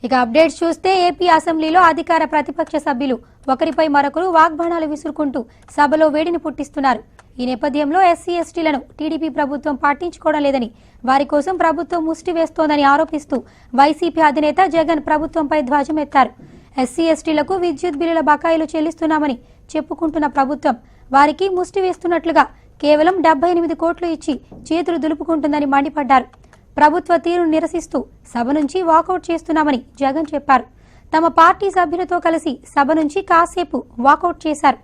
ఇక అప్డేట్స్ చూస్తే ఏపీ అసెంబ్లీలో అధికార ప్రతిపక్ష సభ్యులు ఒకరిపై మరొకరు వాగ్బాణాలు విసురుకుంటూ సభలో వేడిని పుట్టిస్తున్నారు. ఈ నేపథ్యంలో ఎస్సీ ఎస్టీలను టీడీపీ ప్రభుత్వం పట్టించుకోవడం లేదని, వారి కోసం ప్రభుత్వం ముష్టి వేస్తోందని ఆరోపిస్తూ వైసీపీ అధినేత జగన్ ప్రభుత్వంపై ధ్వజమెత్తారు. ఎస్సీ ఎస్టీలకు విద్యుత్ బిల్లుల బకాయిలు చెల్లిస్తున్నామని చెప్పుకుంటున్న ప్రభుత్వం వారికి ముష్టి వేస్తున్నట్లుగా కేవలం 78 కోట్లు ఇచ్చి చేతులు దులుపుకుంటుందని మండిపడ్డారు. ప్రభుత్వ తీరును నిరసిస్తూ సభ నుంచి వాకౌట్ చేస్తున్నామని జగన్ చెప్పారు. తమ పార్టీ సభ్యులతో కలిసి సభ నుంచి కాసేపు వాకౌట్ చేశారు.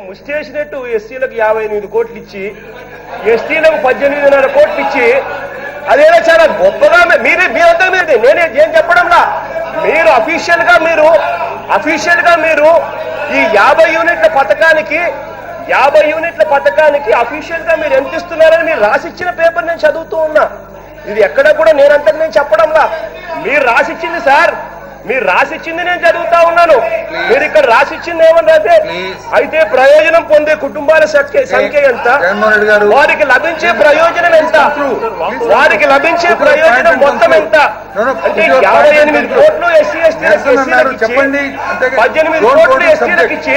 ముష్టి వేసినట్టు ఎస్సీలకు 58 కోట్లు ఇచ్చి ఎస్టీలకు 18.5 కోట్లు ఇచ్చి అదేదో చాలా గొప్పగా మీరంతా నేనే ఏం చెప్పడంలా మీరు అఫీషియల్ గా మీరు ఈ 50 యూనిట్ల పథకానికి అఫీషియల్ గా మీరు ఎంత ఇస్తున్నారని మీరు రాసిచ్చిన పేపర్ నేను చదువుతూ ఉన్నా. ఇది ఎక్కడ కూడా నేను చెప్పడంలా మీరు రాసిచ్చింది సార్, మీరు రాసిచ్చింది నేను చదువుతా ఉన్నాను. మీరు ఇక్కడ రాసిచ్చింది ఏమన్నా అయితే ప్రయోజనం పొందే కుటుంబాల సంఖ్య ఎంత, వారికి లభించే ప్రయోజనం ఎంత, వారికి లభించే ప్రయోజనం మొత్తం ఎంత అంటే 58 కోట్లు ఎస్సీ ఎస్టీలకు ఇచ్చి 18 కోట్లు ఎస్టీలకు ఇచ్చి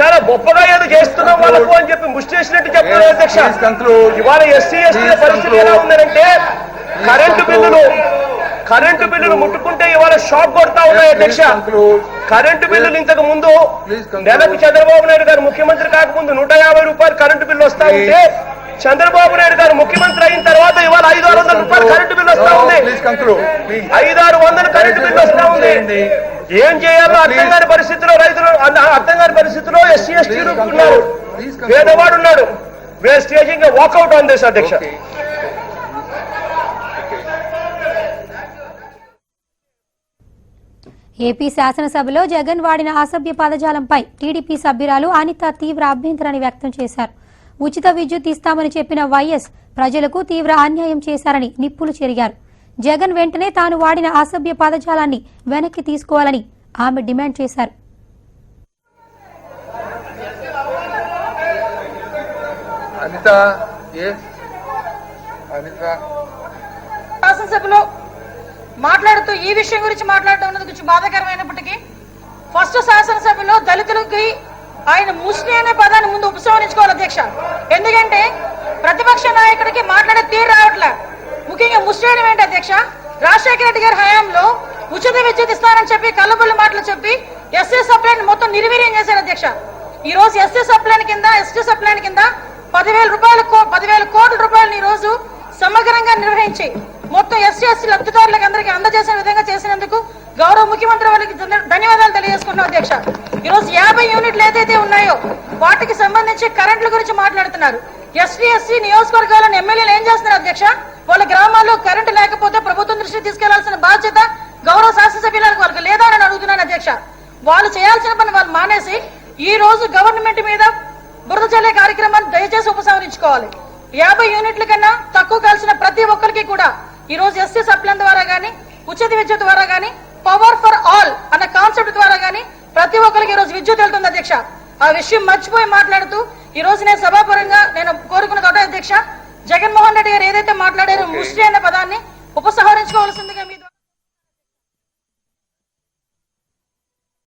చాలా గొప్పగా ఏదో చేస్తున్నాం వాళ్ళకు అని చెప్పి ముష్టి చేసినట్టు చెప్తున్నారు అధ్యక్ష. ఇవాళ ఎస్సీ ఎస్టీల పరిస్థితి ఎలా ఉందంటే కరెంటు బిల్లులు ముట్టుకుంటే ఇవాళ షాక్ కొడతా ఉన్నాయి అధ్యక్ష. కరెంటు బిల్లులు ఇంతకు ముందు నెలకు చంద్రబాబు నాయుడు గారు ముఖ్యమంత్రి కాకముందు 150 రూపాయలు కరెంటు బిల్లు వస్తా ఉంటే చంద్రబాబు నాయుడు గారు ముఖ్యమంత్రి అయిన తర్వాత ఇవాళ 500-600 రూపాయలు కరెంటు బిల్లు వస్తా ఉంది. 500-600 కరెంటు బిల్లు వస్తా ఉంది. ఏం చేయాలో అర్థం కాని పరిస్థితిలో రైతులు ఎస్సీ ఎస్టీలు ఉన్నారు. పేదవాడు ఉన్నాడు. Where staging walkout on this అధ్యక్ష. ఏపీ శాసనసభలో జగన్ వాడిన అసభ్య పదజాలంపై టీడీపీ సభ్యురాలు అనిత తీవ్ర అభ్యంతరాన్ని వ్యక్తం చేశారు. ఉచిత విద్యుత్ ఇస్తామని చెప్పిన వైఎస్ ప్రజలకు తీవ్ర అన్యాయం చేశారని నిప్పులు చెరిగారు. జగన్ వెంటనే తాను వాడిన అసభ్య పదజాలాన్ని వెనక్కి తీసుకోవాలని ఆమె డిమాండ్ చేశారు. శాసనసభలో మాట్లాడుతూ ఈ విషయం గురించి మాట్లాడటం అన్నది కొంచెం బాధాకరమైనప్పటికీ ఫస్ట్ శాసనసభలో దళితులకి ఆయన ముష్టి అనే పదాన్ని ముందు ఉపసంహరించుకోవాలి అధ్యక్ష. ఎందుకంటే ప్రతిపక్ష నాయకుడికి మాట్లాడే తీరు రావట్లే. ముఖ్యంగా ముష్టి అని ఏంటి అధ్యక్ష? రాజశేఖర రెడ్డి గారి హయాంలో ఉచిత విద్యుత్ ఇస్తానని చెప్పి కళ్ళబుల్లి మాటలు చెప్పి ఎస్సీ సప్లైని మొత్తం నిర్వీర్యం చేశారు అధ్యక్ష. ఈ రోజు ఎస్సీ సప్లైన్ కింద ఎస్టీ సప్లైన్ కింద 10,000 కోట్ల రూపాయలను ఈ రోజు సమగ్రంగా నిర్వహించి మొత్తం ఎస్సీ ఎస్టీ లబ్ధిదారులకు అందరికీ అందజేసిన విధంగా చేసినందుకు గౌరవ ముఖ్యమంత్రి వారికి ధన్యవాదాలు తెలియజేసుకున్నాం అధ్యక్ష. ఈ రోజు 50 యూనిట్లు ఏదైతే ఉన్నాయో వాటికి సంబంధించి కరెంట్ల గురించి మాట్లాడుతున్నారు. ఎస్సీ నియోజకవర్గాలను ఎమ్మెల్యేలు ఏం చేస్తున్నారు అధ్యక్ష? వాళ్ళ గ్రామాల్లో కరెంటు లేకపోతే ప్రభుత్వం దృష్టికి తీసుకెళ్లాల్సిన బాధ్యత గౌరవ శాసనసభ్యులకు వాళ్ళకి లేదా అని అడుగుతున్నాను అధ్యక్ష. వాళ్ళు చేయాల్సిన పని వాళ్ళు మానేసి ఈ రోజు గవర్నమెంట్ మీద బురద చల్లే కార్యక్రమాన్ని దయచేసి ఉపసంహరించుకోవాలి. 50 యూనిట్ల కన్నా తక్కువ కలిసిన ప్రతి ఒక్కరికి కూడా ఈ రోజు ఎస్సీ సప్లైన్ ద్వారా గానీ ఉచిత విద్యుత్ ద్వారా గానీ పవర్ ఫర్ ఆల్ అన్న కాన్సెప్ట్ ద్వారా గానీ ప్రతి ఒక్కరికి ఈ రోజు విద్యుత్ వెళ్తుంది అధ్యక్ష. ఆ విషయం మర్చిపోయి మాట్లాడుతూ ఈ రోజు నేను సభాపరంగా నేను కోరుకున్నది ఒకటే అధ్యక్ష, జగన్మోహన్ రెడ్డి గారు ఏదైతే మాట్లాడారో ముష్టి అనే పదాన్ని ఉపసంహరించుకోవాల్సిందిగా